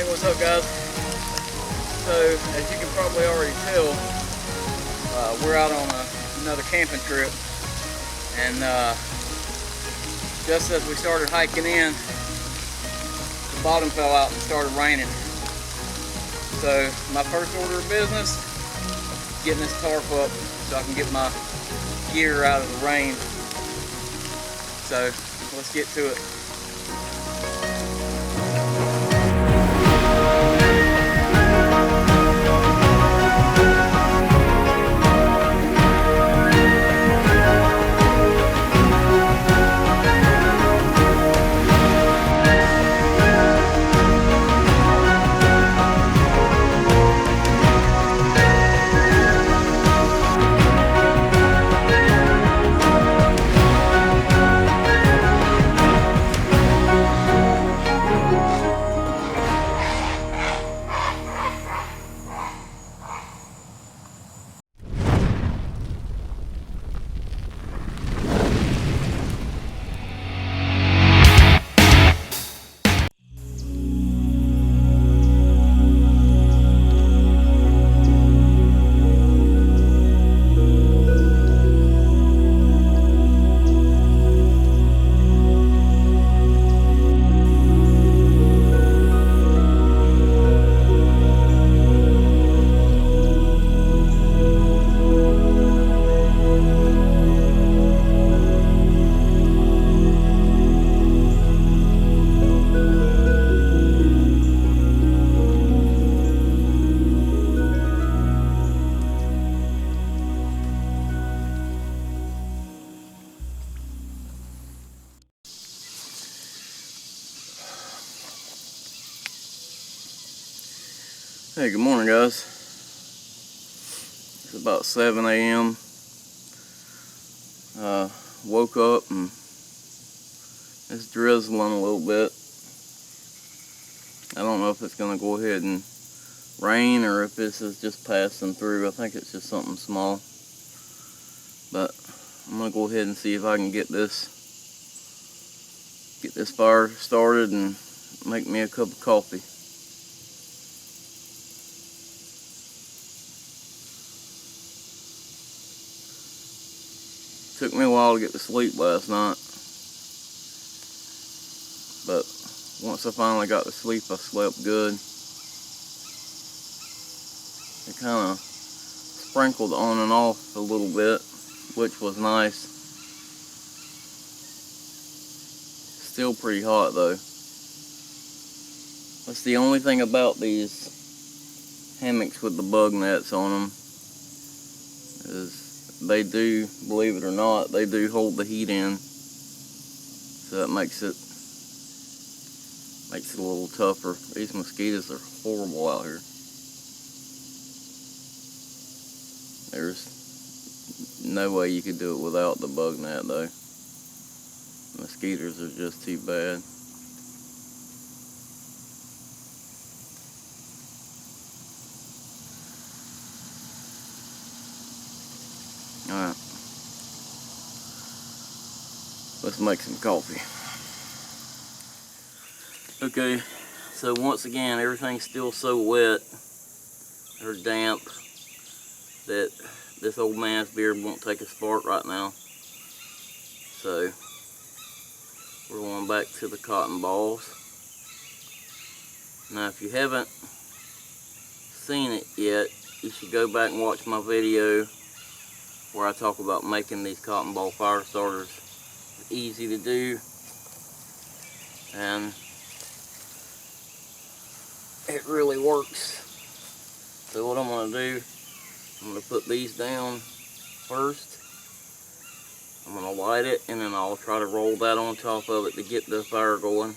What's up, guys? So, as you can probably already tell, we're out on another camping trip, and just as we started hiking in, the bottom fell out and started raining. So, my first order of business, getting this tarp up so I can get my gear out of the rain. So, let's get to it. Hey, good morning, guys. It's about 7 a.m. Woke up and it's drizzling a little bit. I don't know if it's gonna go ahead and rain or if this is just passing through. I think it's just something small. But I'm gonna go ahead and see if I can get this fire started and make me a cup of coffee. Took me a while to get to sleep last night, but once I finally got to sleep, I slept good. It kind of sprinkled on and off a little bit, which was nice. Still pretty hot though. That's the only thing about these hammocks with the bug nets on them, is they do, believe it or not, they do hold the heat in, so that makes it a little tougher. These mosquitoes are horrible out here. There's no way you could do it without the bug net though. Mosquitoes are just too bad. Alright, let's make some coffee. Okay, so once again, everything's still so wet or damp that this old man's beard won't take a spark right now. So we're going back to the cotton balls. Now, if you haven't seen it yet, you should go back and watch my video where I talk about making these cotton ball fire starters. It's easy to do, and it really works. So what I'm going to do, I'm going to put these down first. I'm going to light it, and then I'll try to roll that on top of it to get the fire going.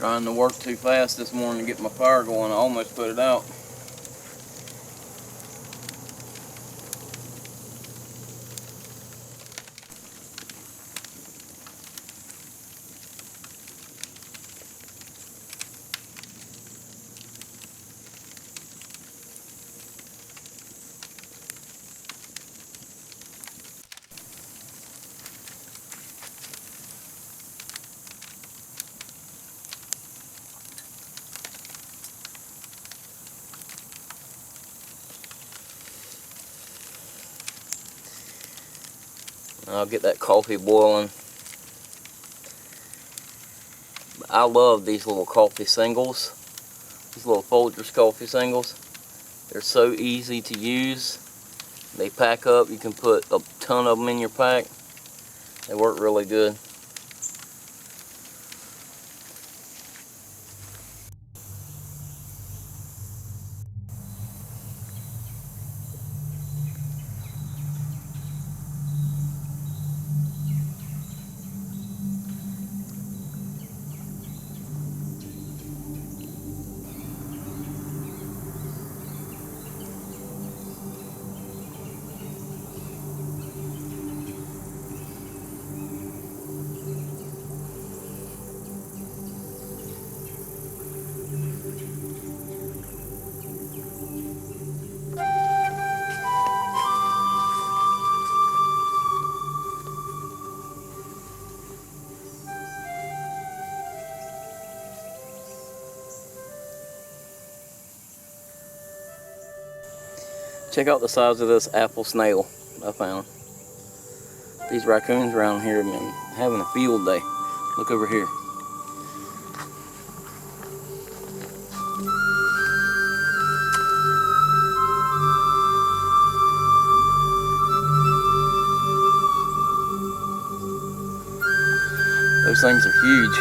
Trying to work too fast this morning to get my fire going. I almost put it out. I'll get that coffee boiling. I love these little coffee singles. These little Folgers coffee singles. They're so easy to use. They pack up. You can put a ton of them in your pack. They work really good. Check out the size of this apple snail I found. These raccoons around here have been having a field day. Look over here. Those things are huge.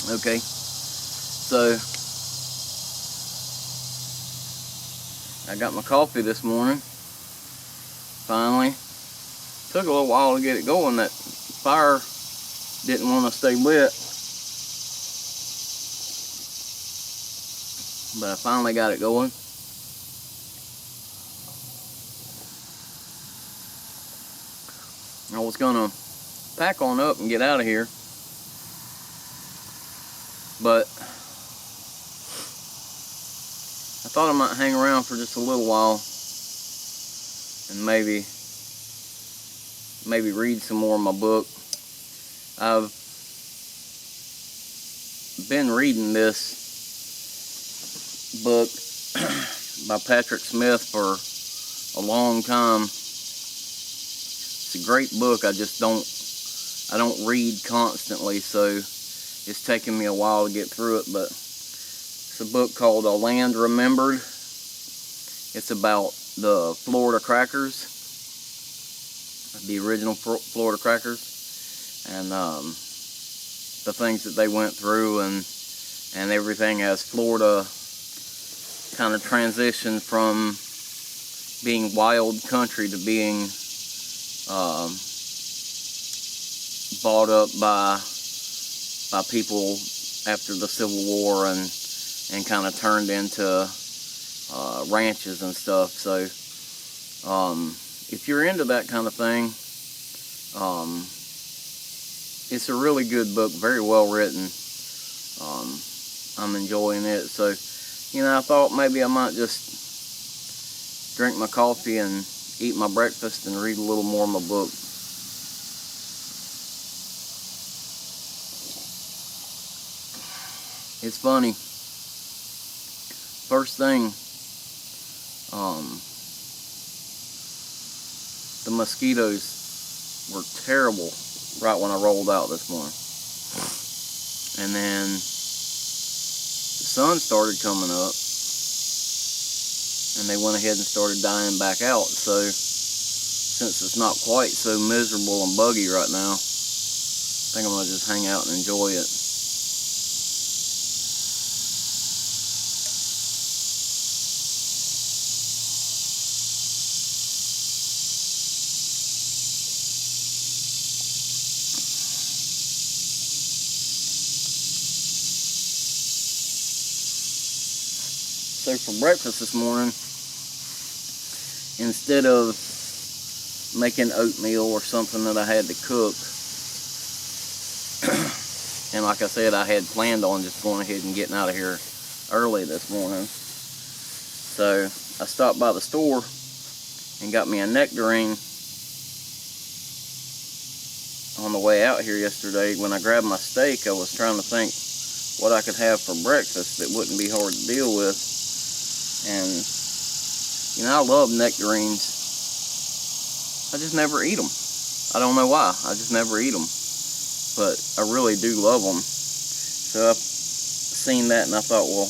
Okay, so I got my coffee this morning. Finally, took a little while to get it going. That fire didn't want to stay lit, but I finally got it going. I was gonna pack on up and get out of here, but I thought I might hang around for just a little while and maybe read some more of my book. I've been reading this book by Patrick Smith for a long time. It's a great book. I don't read constantly, so it's taken me a while to get through it, but it's a book called A Land Remembered. It's about the Florida crackers, the original Florida crackers, and the things that they went through, and everything as Florida kind of transitioned from being wild country to being bought up by people after the Civil War, and kind of turned into ranches and stuff. So if you're into that kind of thing, it's a really good book, very well written. I'm enjoying it. So, I thought maybe I might just drink my coffee and eat my breakfast and read a little more of my book. It's funny. First thing, the mosquitoes were terrible right when I rolled out this morning. And then the sun started coming up, and they went ahead and started dying back out. So since it's not quite so miserable and buggy right now, I think I'm going to just hang out and enjoy it. So for breakfast this morning, instead of making oatmeal or something that I had to cook, and like I said, I had planned on just going ahead and getting out of here early this morning. So I stopped by the store and got me a nectarine on the way out here yesterday. When I grabbed my steak, I was trying to think what I could have for breakfast that wouldn't be hard to deal with. And, you know, I love nectarines. I just never eat them. I don't know why. I just never eat them. But I really do love them. So I've seen that and I thought, well,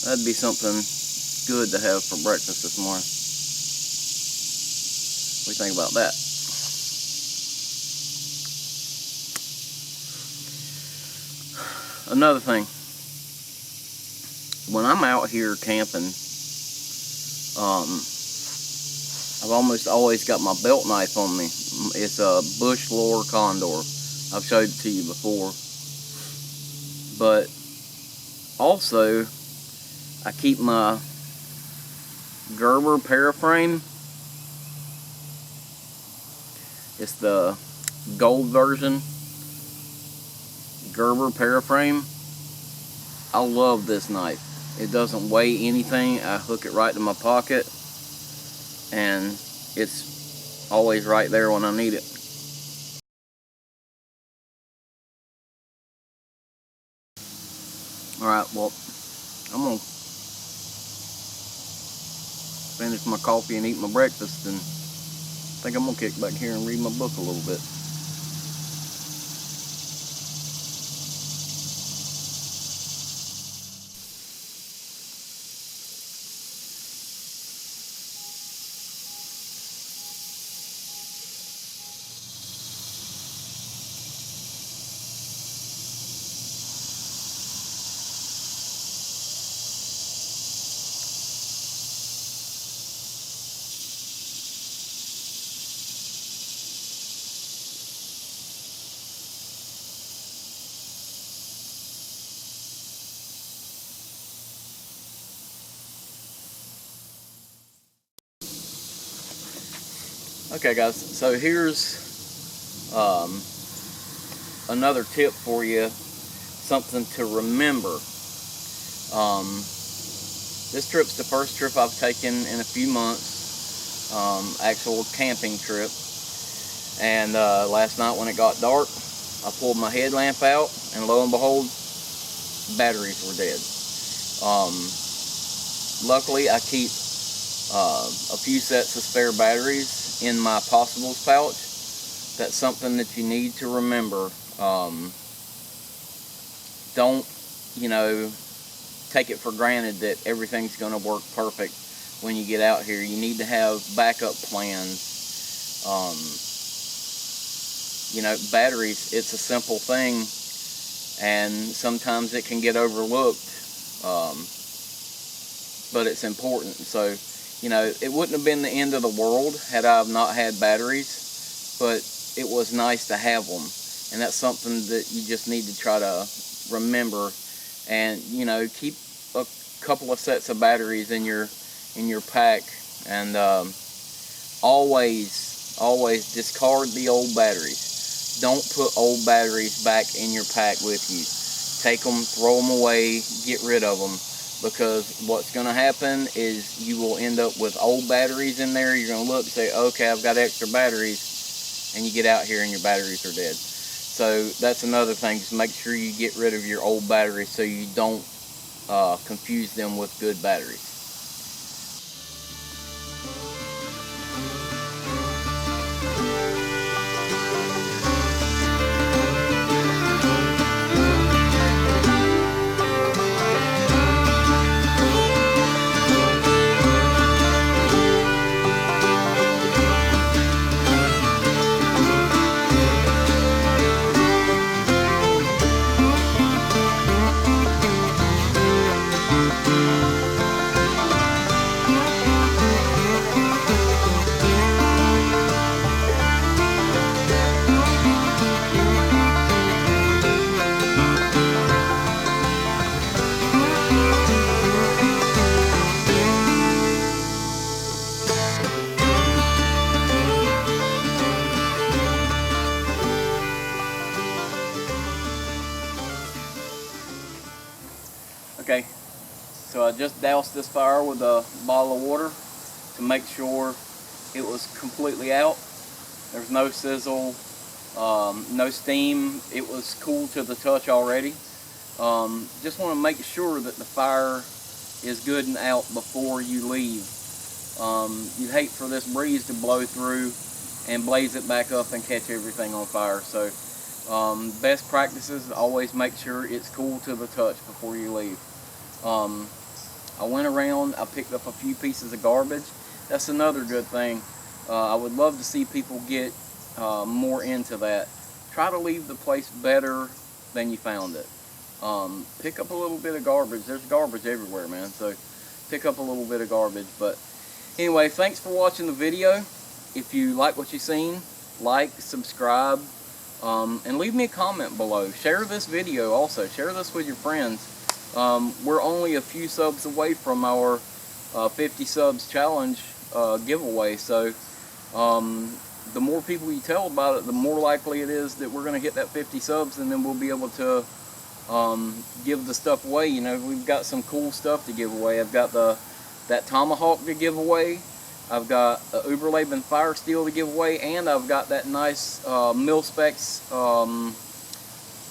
that'd be something good to have for breakfast this morning. What do you think about that? Another thing. When I'm out here camping, I've almost always got my belt knife on me. It's a bush lore condor. I've showed it to you before. But also, I keep my Gerber paraframe. It's the gold version. Gerber paraframe. I love this knife. It doesn't weigh anything. I hook it right to my pocket, and it's always right there when I need it. Alright, well, I'm going to finish my coffee and eat my breakfast, and I think I'm going to kick back here and read my book a little bit. Okay guys, so here's another tip for you, something to remember. This trip's the first trip I've taken in a few months, actual camping trip. And last night when it got dark, I pulled my headlamp out, and lo and behold, batteries were dead. Luckily, I keep a few sets of spare batteries in my possibles pouch. That's something that you need to remember. Don't, you know, take it for granted that everything's going to work perfect when you get out here. You need to have backup plans. You know, batteries, it's a simple thing, and sometimes it can get overlooked, but it's important. So, you know, it wouldn't have been the end of the world had I not had batteries, but it was nice to have them, and that's something that you just need to try to remember. And, you know, keep a couple of sets of batteries in your pack, and always discard the old batteries. Don't put old batteries back in your pack with you. Take them, throw them away, get rid of them. because what's going to happen is you will end up with old batteries in there. You're going to look and say, okay, I've got extra batteries, and you get out here and your batteries are dead. So that's another thing, just make sure you get rid of your old batteries so you don't confuse them with good batteries. Okay, so I just doused this fire with a bottle of water to make sure it was completely out. There's no sizzle, no steam. It was cool to the touch already. Just want to make sure that the fire is good and out before you leave. You'd hate for this breeze to blow through and blaze it back up and catch everything on fire. So best practices, always make sure it's cool to the touch before you leave. I went around, I picked up a few pieces of garbage. That's another good thing. I would love to see people get more into that. Try to leave the place better than you found it. Pick up a little bit of garbage. There's garbage everywhere, man, so pick up a little bit of garbage. But anyway, thanks for watching the video. If you like what you've seen, like, subscribe, and leave me a comment below. Share this video also. Share this with your friends. We're only a few subs away from our 50 subs challenge giveaway, so the more people you tell about it, the more likely it is that we're going to hit that 50 subs, and then we'll be able to give the stuff away. You know, we've got some cool stuff to give away. I've got that tomahawk to give away. I've got a Uberleben fire steel to give away, and I've got that nice mil-specs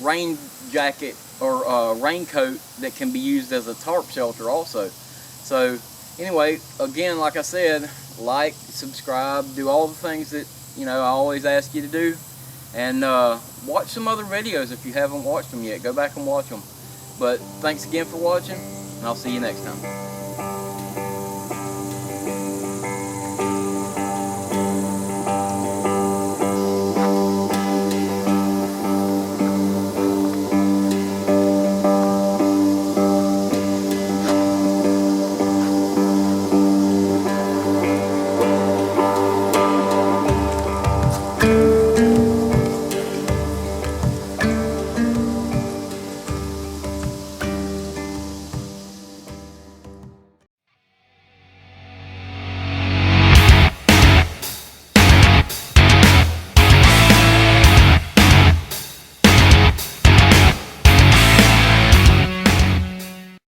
rain jacket or raincoat that can be used as a tarp shelter also. So anyway, again, like I said, like, subscribe, do all the things that, you know, I always ask you to do, and watch some other videos if you haven't watched them yet. Go back and watch them. But thanks again for watching, and I'll see you next time.